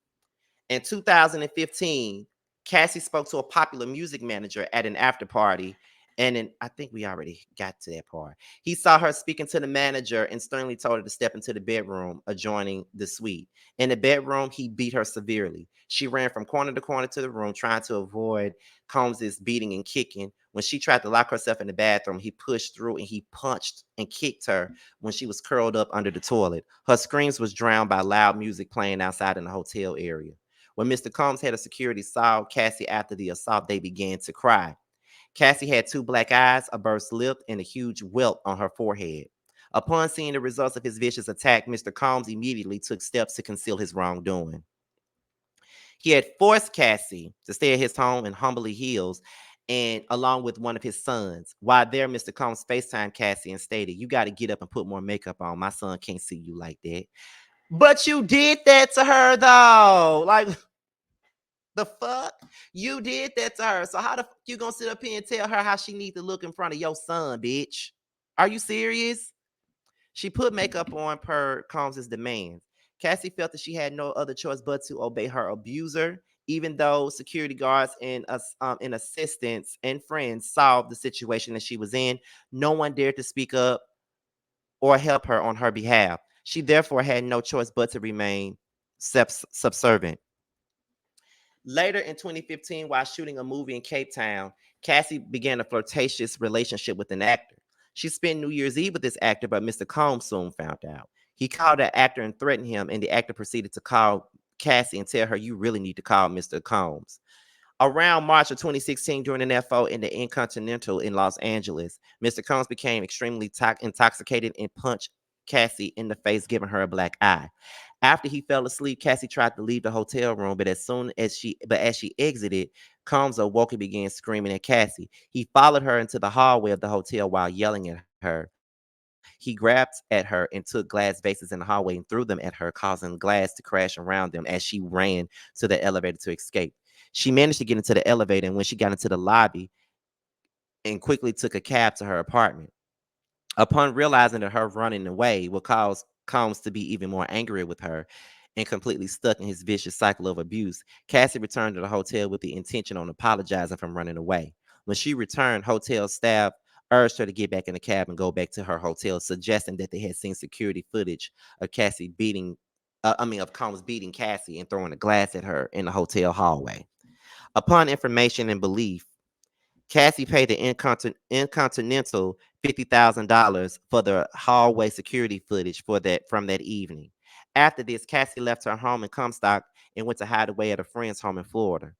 In 2015, Cassie spoke to a popular music manager at an after party. And I think we already got to that part. He saw her speaking to the manager and sternly told her to step into the bedroom adjoining the suite. In the bedroom, he beat her severely. She ran from corner to corner to the room, trying to avoid Combs's beating and kicking. When she tried to lock herself in the bathroom, he pushed through and he punched and kicked her when she was curled up under the toilet. Her screams was drowned by loud music playing outside in the hotel area. When Mr. Combs head of security saw Cassie after the assault, they began to cry. Cassie had two black eyes, a burst lip, and a huge welt on her forehead. Upon seeing the results of his vicious attack, Mr. Combs immediately took steps to conceal his wrongdoing. He had forced Cassie to stay at his home in Humberly Hills and along with one of his sons. While there, Mr. Combs FaceTimed Cassie and stated, "You got to get up and put more makeup on. My son can't see you like that." But you did that to her though. Like, the fuck? You did that to her. So how the fuck you gonna sit up here and tell her how she needs to look in front of your son, bitch? Are you serious? She put makeup on per Combs's demands. Cassie felt that she had no other choice but to obey her abuser, even though security guards and assistants and friends saw the situation that she was in. No one dared to speak up or help her on her behalf. She therefore had no choice but to remain subservient. Later in 2015, while shooting a movie in Cape Town, Cassie began a flirtatious relationship with an actor. She spent New Year's Eve with this actor, but Mr. Combs soon found out. He called the actor and threatened him, and the actor proceeded to call Cassie and tell her, "You really need to call Mr. Combs." Around March of 2016, during an FO in the Intercontinental in Los Angeles, Mr. Combs became extremely intoxicated and punched Cassie in the face, giving her a black eye. After he fell asleep, Cassie tried to leave the hotel room, but as she exited, Combs awoke and began screaming at Cassie. He followed her into the hallway of the hotel while yelling at her. He grabbed at her and took glass vases in the hallway and threw them at her, causing glass to crash around them as she ran to the elevator to escape. She managed to get into the elevator, and when she got into the lobby, and quickly took a cab to her apartment. Upon realizing that her running away would cause Combs to be even more angry with her and completely stuck in his vicious cycle of abuse, Cassie returned to the hotel with the intention on apologizing for running away. When she returned, hotel staff urged her to get back in the cab and go back to her hotel, suggesting that they had seen security footage of of Combs beating Cassie and throwing a glass at her in the hotel hallway. Upon information and belief, Cassie paid the Incontinental $50,000 for the hallway security footage for that from that evening. After this, Cassie left her home in Comstock and went to hide away at a friend's home in Florida.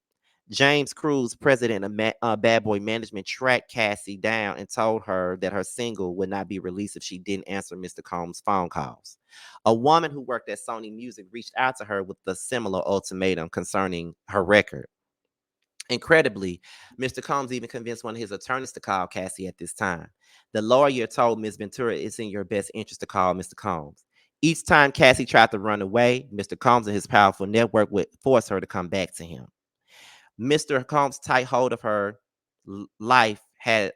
James Cruz, president of Bad Boy Management, tracked Cassie down and told her that her single would not be released if she didn't answer Mr. Combs' phone calls. A woman who worked at Sony Music reached out to her with a similar ultimatum concerning her record. Incredibly, Mr. Combs even convinced one of his attorneys to call Cassie at this time. The lawyer told Ms. Ventura it's in your best interest to call Mr. Combs. Each time Cassie tried to run away, Mr. Combs and his powerful network would force her to come back to him. Mr. Combs' tight hold of her life had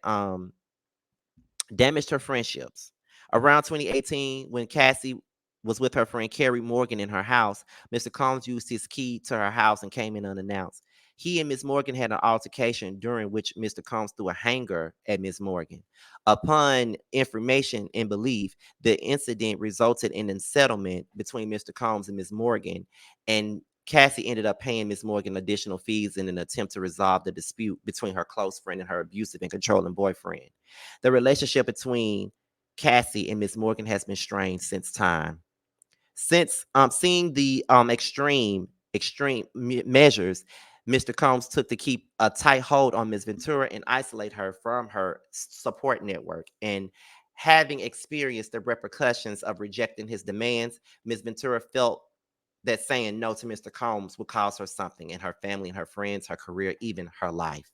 damaged her friendships. Around 2018, when Cassie was with her friend Carrie Morgan in her house, Mr. Combs used his key to her house and came in unannounced. He and Miss Morgan had an altercation during which Mr. Combs threw a hanger at Miss Morgan. Upon information and belief, the incident resulted in a settlement between Mr. Combs and Miss Morgan, and Cassie ended up paying Miss Morgan additional fees in an attempt to resolve the dispute between her close friend and her abusive and controlling boyfriend. The relationship between Cassie and Miss Morgan has been strained since time. Since seeing the measures Mr. Combs took to keep a tight hold on Miss Ventura and isolate her from her support network, and having experienced the repercussions of rejecting his demands, Miss Ventura felt that saying no to Mr. Combs would cause her something in her family and her friends, her career, even her life.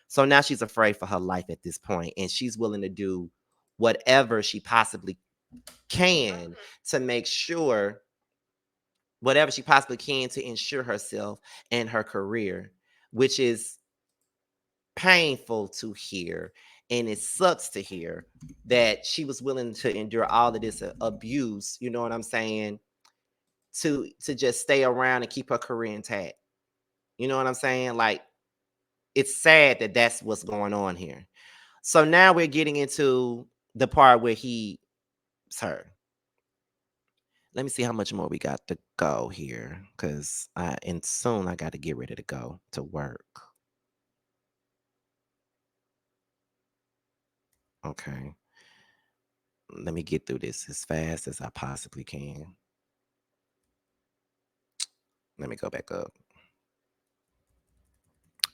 So now she's afraid for her life at this point, and she's willing to do whatever she possibly can to make sure whatever she possibly can to ensure herself and her career, which is painful to hear. And it sucks to hear that she was willing to endure all of this abuse, you know what I'm saying, to just stay around and keep her career intact. You know what I'm saying? Like, it's sad that that's what's going on here. So now we're getting into the part where he's her. Let me see how much more we got to go here, because and soon I got to get ready to go to work. Okay, let me get through this as fast as I possibly can. Let me go back up.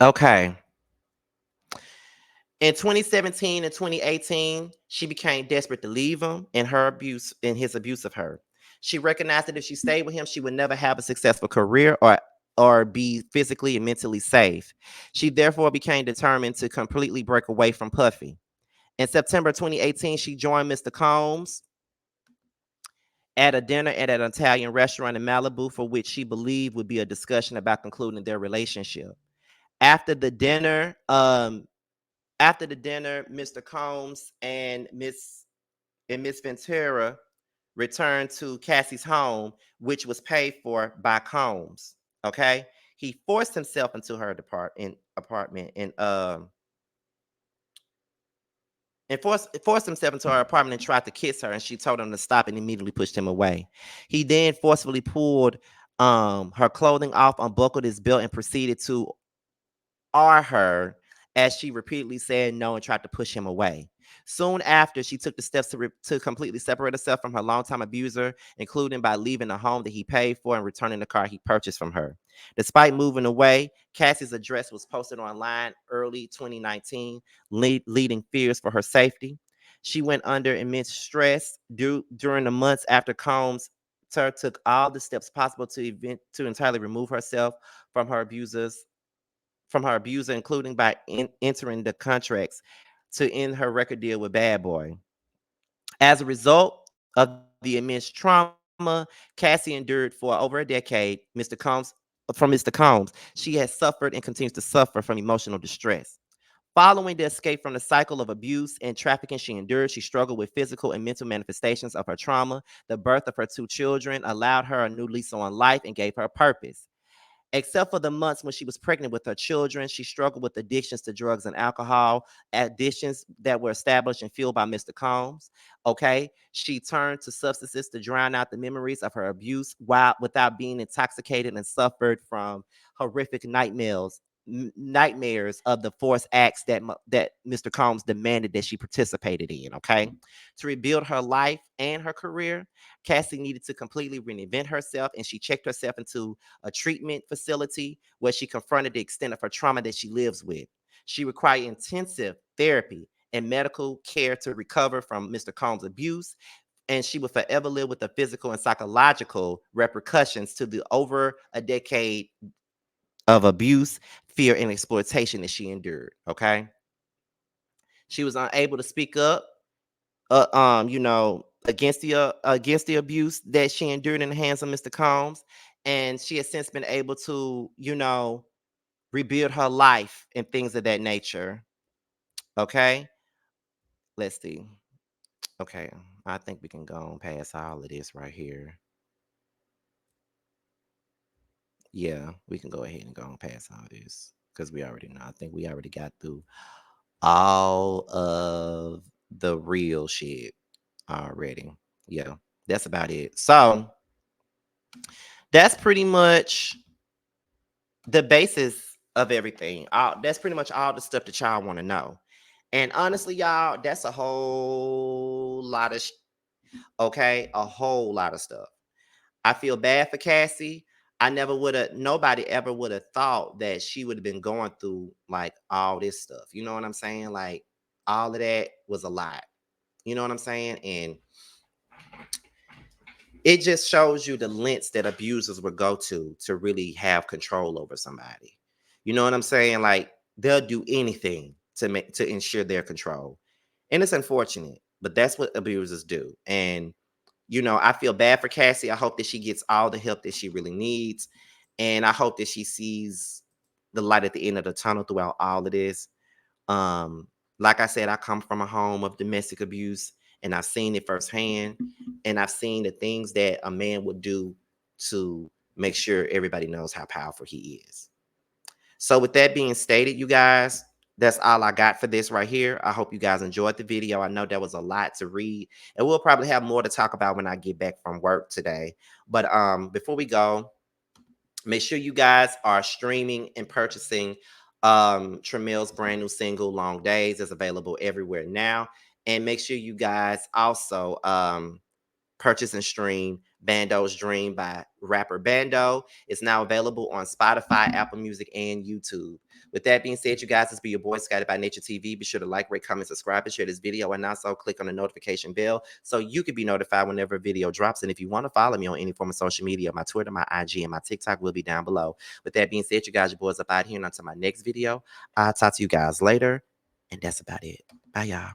Okay. In 2017 and 2018, she became desperate to leave him and his abuse of her. She recognized that if she stayed with him, she would never have a successful career or be physically and mentally safe. She therefore became determined to completely break away from Puffy. In September 2018, she joined Mr. Combs at a dinner at an Italian restaurant in Malibu, for which she believed would be a discussion about concluding their relationship. After the dinner, Mr. Combs and Miss Ventura returned to Cassie's home, which was paid for by Combs. Okay, he forced himself into her apartment and forced himself into her apartment and tried to kiss her, and she told him to stop and immediately pushed him away. He then forcefully pulled her clothing off, unbuckled his belt, and proceeded to are her as she repeatedly said no and tried to push him away. Soon after, she took the steps to completely separate herself from her longtime abuser, including by leaving the home that he paid for and returning the car he purchased from her. Despite moving away, Cassie's address was posted online early 2019, leading fears for her safety. She went under immense stress during the months after Combs took all the steps possible to entirely remove herself from her abusers including by entering the contracts to end her record deal with Bad Boy. As a result of the immense trauma Cassie endured for over a decade, from Mr. Combs, she has suffered and continues to suffer from emotional distress. Following the escape from the cycle of abuse and trafficking she endured, she struggled with physical and mental manifestations of her trauma. The birth of her two children allowed her a new lease on life and gave her purpose. Except for the months when she was pregnant with her children, she struggled with addictions to drugs and alcohol, addictions that were established and fueled by Mr. Combs. Okay. She turned to substances to drown out the memories of her abuse while without being intoxicated, and suffered from horrific nightmares of the forced acts that Mr. Combs demanded that she participated in. Okay. To rebuild her life and her career, Cassie needed to completely reinvent herself, and she checked herself into a treatment facility where she confronted the extent of her trauma that she lives with. She required intensive therapy and medical care to recover from Mr. Combs' abuse, and she would forever live with the physical and psychological repercussions to the over a decade of abuse, fear, and exploitation that she endured. Okay. She was unable to speak up against the abuse that she endured in the hands of Mr. Combs, and she has since been able to, rebuild her life and things of that nature. Okay, let's see. Okay, I think we can go on past all of this right here. Yeah, we can go ahead and go on past all this because we already know. I think we already got through all of the real shit already. Yeah, that's about it. So that's pretty much the basis of everything. That's pretty much all the stuff that y'all want to know. And honestly, y'all, that's a whole lot of, okay, a whole lot of stuff. I feel bad for Cassie. Nobody ever would have thought that she would have been going through like all this stuff. You know what I'm saying? Like, all of that was a lot. You know what I'm saying? And it just shows you the lengths that abusers would go to really have control over somebody. You know what I'm saying? Like, they'll do anything to ensure their control. And it's unfortunate. But that's what abusers do. And I feel bad for Cassie. I hope that she gets all the help that she really needs. And I hope that she sees the light at the end of the tunnel throughout all of this. Um, like I said, I come from a home of domestic abuse and I've seen it firsthand. And I've seen the things that a man would do to make sure everybody knows how powerful he is. So with that being stated, you guys, that's all I got for this right here. I hope you guys enjoyed the video. I know there was a lot to read, and we'll probably have more to talk about when I get back from work today. But before we go, make sure you guys are streaming and purchasing Tremill's brand new single Long Days. Is available everywhere now. And make sure you guys also purchase and stream Bando's Dream by rapper Bando. It's now available on Spotify, Apple Music, and YouTube. With that being said, you guys, this be your boy Scotty by Nature TV. Be sure to like, rate, comment, subscribe, and share this video. And also click on the notification bell so you can be notified whenever a video drops. And if you want to follow me on any form of social media, my Twitter, my IG, and my TikTok will be down below. With that being said, you guys, your boys up out here. And until my next video, I'll talk to you guys later. And that's about it. Bye, y'all.